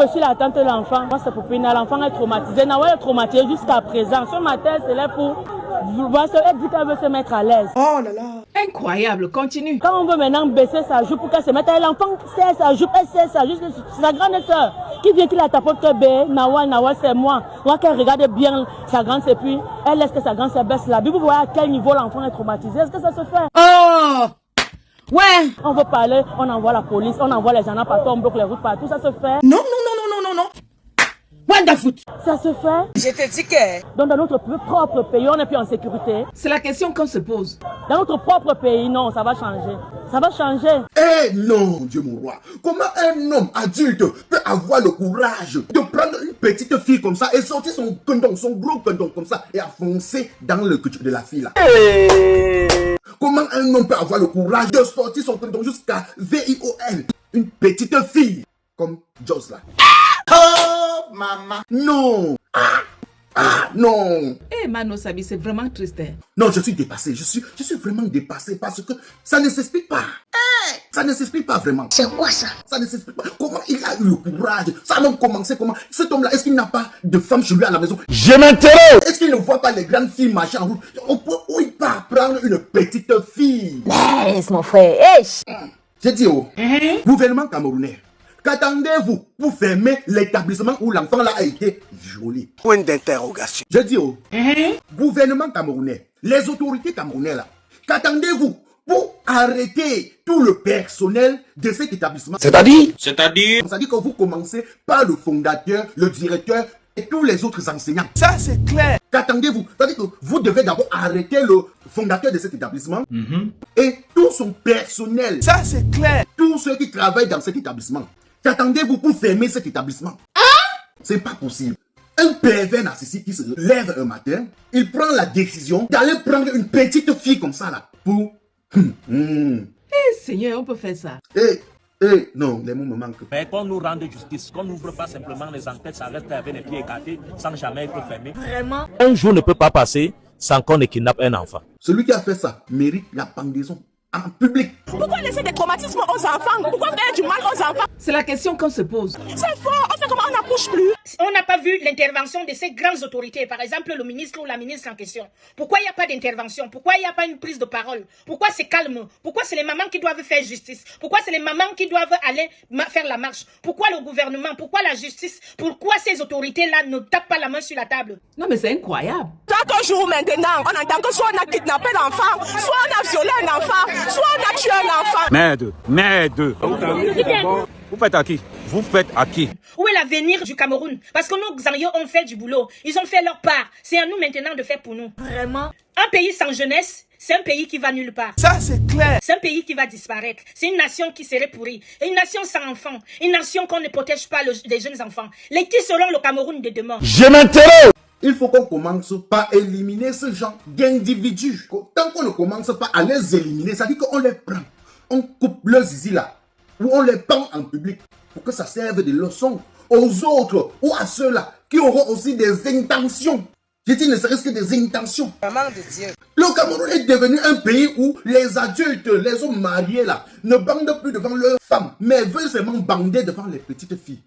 je suis la tante de l'enfant. Moi, c'est Poupina. L'enfant est traumatisé. Nawal est traumatisé jusqu'à présent. Ce matin, c'est là pour... Elle dit qu'elle veut se mettre à l'aise. Oh là là. Incroyable, continue. Quand on veut maintenant baisser sa joue pour qu'elle se mette à l'aise, l'enfant sait sa joue, elle sait sa joue. C'est sa grande soeur qui vient, qui la tapote bé. Nawal, c'est moi. Moi, qu'elle regarde bien sa grande sœur, puis elle laisse que sa grande sœur baisse la Bible. Vous voyez à quel niveau l'enfant est traumatisé. Est-ce que ça se fait? Oh! Ouais! On veut parler, on envoie la police, on envoie les gens partout, on bloque les routes partout. Ça se fait? Non, non, non, non, non, non, non. What the foot? Ça se fait? Je te dis que... Donc dans notre propre pays, on n'est plus en sécurité. C'est la question qu'on se pose. Dans notre propre pays, non, ça va changer. Ça va changer. Eh non, Dieu mon roi. Comment un homme adulte peut avoir le courage de prendre une petite fille comme ça et sortir son condom, son gros condom comme ça et à foncer dans le cul de la fille là? Comment un homme peut avoir le courage de sortir son condom jusqu'à VIOL, une petite fille comme Joss là? Oh, maman. Non. Non. Eh, Mano Sabi, c'est vraiment triste. Hein? Non, je suis dépassé. Je suis vraiment dépassé parce que ça ne s'explique pas. Ça ne s'explique pas vraiment. C'est quoi ça? Ça ne s'explique pas. Comment il a eu le courage? Ça a même commencé comment? Cet homme-là, est-ce qu'il n'a pas de femme chez lui à la maison? Je m'interroge. Est-ce qu'il ne voit pas les grandes filles marcher en route? Où il part prendre une petite fille? Laisse mon frère. J'ai dit gouvernement camerounais, qu'attendez-vous pour fermer l'établissement où l'enfant là a été violé? Point d'interrogation. Je dis gouvernement camerounais, les autorités camerounaises là, qu'attendez-vous pour arrêter tout le personnel de cet établissement? C'est-à-dire C'est-à-dire que vous commencez par le fondateur, le directeur et tous les autres enseignants. Ça, c'est clair. Qu'attendez-vous? C'est-à-dire que vous devez d'abord arrêter le fondateur de cet établissement et tout son personnel. Ça, c'est clair. Tous ceux qui travaillent dans cet établissement. Qu'attendez-vous pour fermer cet établissement? C'est pas possible. Un pervers narcissique qui se lève un matin, il prend la décision d'aller prendre une petite fille comme ça là pour... Eh, Seigneur, on peut faire ça. Non, les mots me manquent. Mais qu'on nous rende justice, qu'on n'ouvre pas simplement les enquêtes, ça reste avec les pieds écartés, sans jamais être fermé. Vraiment? Un jour ne peut pas passer sans qu'on ne kidnappe un enfant. Celui qui a fait ça mérite la pendaison en public. Pourquoi laisser des traumatismes aux enfants? Pourquoi faire du mal aux enfants? C'est la question qu'on se pose. C'est faux, on fait comment on n'accouche plus? On n'a pas vu l'intervention de ces grandes autorités, par exemple le ministre ou la ministre en question. Pourquoi il n'y a pas d'intervention? Pourquoi il n'y a pas une prise de parole? Pourquoi c'est calme? Pourquoi c'est les mamans qui doivent faire justice? Pourquoi c'est les mamans qui doivent aller faire la marche? Pourquoi le gouvernement? Pourquoi la justice? Pourquoi ces autorités-là ne tapent pas la main sur la table? Non, mais c'est incroyable. Chaque jour maintenant, on entend que soit on a kidnappé l'enfant, soit on a violé un enfant, soit on a tué un enfant. Merde. Vous faites à qui? Vous faites à qui? Où est l'avenir du Cameroun? Parce que nos Xanrios ont fait du boulot. Ils ont fait leur part. C'est à nous maintenant de faire pour nous. Vraiment? Un pays sans jeunesse, c'est un pays qui va nulle part. Ça, c'est clair. C'est un pays qui va disparaître. C'est une nation qui serait pourrie. Et une nation sans enfants. Une nation qu'on ne protège pas les jeunes enfants. Les qui seront le Cameroun de demain? Je m'interroge. Il faut qu'on commence par éliminer ce genre d'individus. Tant qu'on ne commence pas à les éliminer, ça dit qu'on les prend. On coupe leurs zizi là. Ou on les pend en public. Pour que ça serve de leçon aux autres ou à ceux-là qui auront aussi des intentions. Je dis ne serait-ce que des intentions. Maman de Dieu. Le Cameroun est devenu un pays où les adultes, les hommes mariés là, ne bandent plus devant leurs femmes, mais veulent seulement bander devant les petites filles.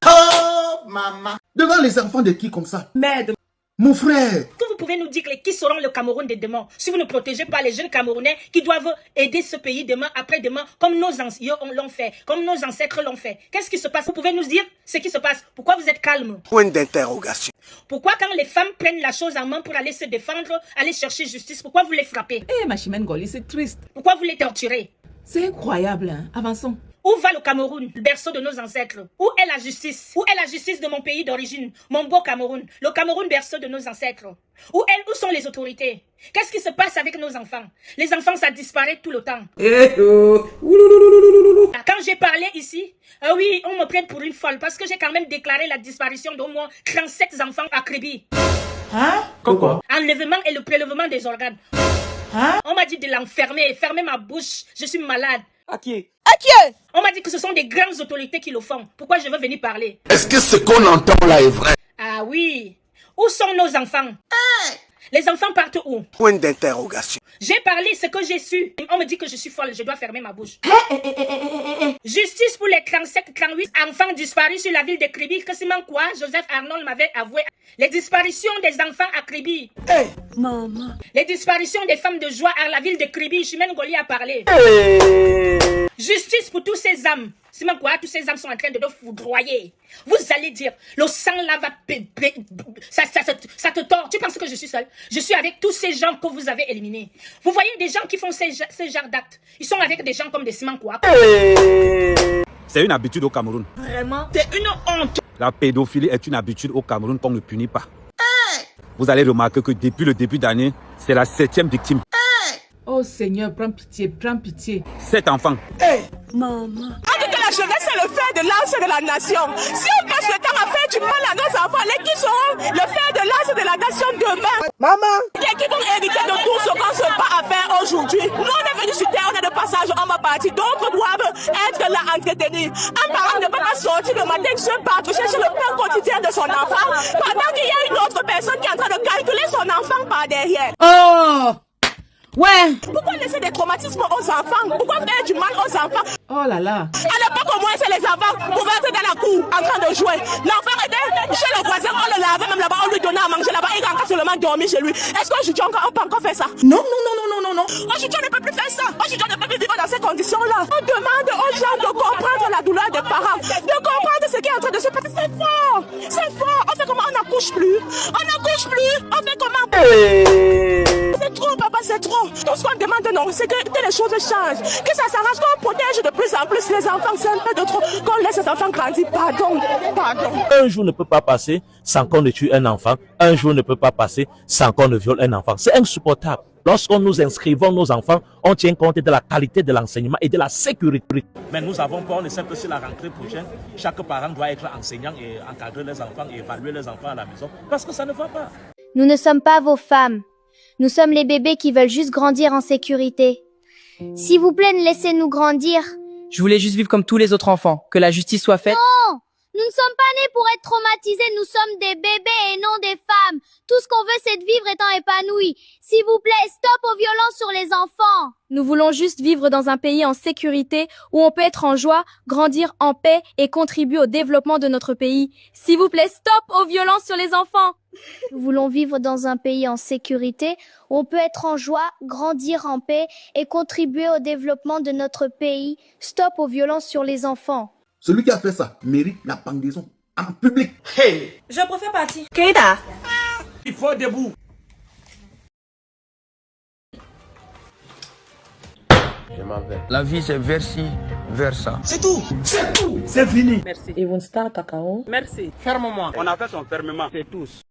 Oh, maman. Devant les enfants de qui comme ça? Merde. Mon frère. Que vous pouvez nous dire qui seront le Cameroun de demain si vous ne protégez pas les jeunes Camerounais qui doivent aider ce pays demain après demain comme nos anciens l'ont fait, comme nos ancêtres l'ont fait. Qu'est-ce qui se passe? Vous pouvez nous dire ce qui se passe? Pourquoi vous êtes calme? Point d'interrogation. Pourquoi quand les femmes prennent la chose en main pour aller se défendre, aller chercher justice, pourquoi vous les frappez? Eh, ma chimène Goli, c'est triste. Pourquoi vous les torturez? C'est incroyable, hein? Avançons. Où va le Cameroun, le berceau de nos ancêtres? Où est la justice? Où est la justice de mon pays d'origine, mon beau Cameroun? Le Cameroun, berceau de nos ancêtres. Où sont les autorités? Qu'est-ce qui se passe avec nos enfants? Les enfants, ça disparaît tout le temps. Quand j'ai parlé ici, oui, on me prenne pour une folle parce que j'ai quand même déclaré la disparition d'au moins 37 enfants à Kribi. Hein? Quoi? Enlèvement et le prélèvement des organes. Hein? On m'a dit de l'enfermer, fermer ma bouche, je suis malade. À qui? On m'a dit que ce sont des grandes autorités qui le font. Pourquoi je veux venir parler? Est-ce que ce qu'on entend là est vrai? Ah oui. Où sont nos enfants? Les enfants partent où? Point d'interrogation. J'ai parlé ce que j'ai su. On me dit que je suis folle, je dois fermer ma bouche. Justice pour les 37, 38 enfants disparus sur la ville de Kribi. Que c'est quoi? Joseph Arnold m'avait avoué. Les disparitions des enfants à Kribi. Maman. Les disparitions des femmes de joie à la ville de Kribi. Chimène Goli a parlé. Justice pour tous ces âmes. C'est même quoi? Tous ces âmes sont en train de nous foudroyer. Vous allez dire, le sang là va... Ça te tord. Tu penses que je suis seule? Je suis avec tous ces gens que vous avez éliminés. Vous voyez des gens qui font ces genres d'actes. Ils sont avec des gens comme des ciments quoi. C'est une habitude au Cameroun. Vraiment? C'est une honte. La pédophilie est une habitude au Cameroun qu'on ne punit pas. Vous allez remarquer que depuis le début d'année, c'est la 7e victime. Oh Seigneur, prends pitié, prends pitié. 7 enfants. Maman. Que la jeunesse est le fer de lance de la nation. Si on passe le temps à faire du mal à nos enfants, les qui seront le fer de lance de la nation demain? Maman. Les qui vont hériter de tout ce qu'on se bat à faire aujourd'hui. Nous, on est venus sur terre, on est de passage, on va partir. D'autres doivent être là entretenus. Un parent ne peut pas sortir le matin, se battre, chercher le pain quotidien de son enfant, pendant qu'il y a une autre personne qui est en train de calculer son enfant par derrière. Oh! Ouais! Pourquoi laisser des traumatismes aux enfants? Pourquoi faire du mal aux enfants? Oh là là! À l'époque, au moins, c'est les enfants pouvaient être dans la cour en train de jouer. L'enfant était chez le voisin, on le lavait même là-bas, on lui donnait à manger là-bas, il rentre seulement dormir chez lui. Est-ce qu'aujourd'hui, on peut encore faire ça? Non, non, non, non, non, non, non! Aujourd'hui, on ne peut plus faire ça. Aujourd'hui, on ne peut plus vivre dans ces conditions-là. On demande aux gens de comprendre la douleur des parents, de comprendre ce qui est en train de se passer. C'est fort! C'est fort! On fait comment? On n'accouche plus. On n'accouche plus. On fait comment? C'est trop, papa, c'est trop. Tout ce qu'on demande, non, c'est que les choses changent. Que ça s'arrange, qu'on protège de plus en plus les enfants. C'est un peu de trop. Qu'on laisse les enfants grandir. Pardon, pardon. Un jour ne peut pas passer sans qu'on ne tue un enfant. Un jour ne peut pas passer sans qu'on ne viole un enfant. C'est insupportable. Lorsqu'on nous inscrivons nos enfants, on tient compte de la qualité de l'enseignement et de la sécurité. Mais nous avons peur, on sait que sur la rentrée prochaine, chaque parent doit être enseignant et encadrer les enfants et évaluer les enfants à la maison. Parce que ça ne va pas. Nous ne sommes pas vos femmes. Nous sommes les bébés qui veulent juste grandir en sécurité. S'il vous plaît, laissez-nous grandir. Je voulais juste vivre comme tous les autres enfants. Que la justice soit faite. Non! Nous ne sommes pas nés pour être traumatisés, nous sommes des bébés et non des femmes. Tout ce qu'on veut, c'est de vivre étant épanouis. S'il vous plaît, stop aux violences sur les enfants. Nous voulons juste vivre dans un pays en sécurité où on peut être en joie, grandir en paix et contribuer au développement de notre pays. S'il vous plaît, stop aux violences sur les enfants. Nous voulons vivre dans un pays en sécurité où on peut être en joie, grandir en paix et contribuer au développement de notre pays. Stop aux violences sur les enfants. Celui qui a fait ça mérite la pendaison en public. Hey. Je préfère partir. Keita. Il faut debout. Je m'en vais. La vie, c'est vers-ci, vers ça. C'est tout. C'est tout. C'est fini. Merci. Ils vont start cacao. Merci. Ferme-moi. On a fait son fermement. C'est tous.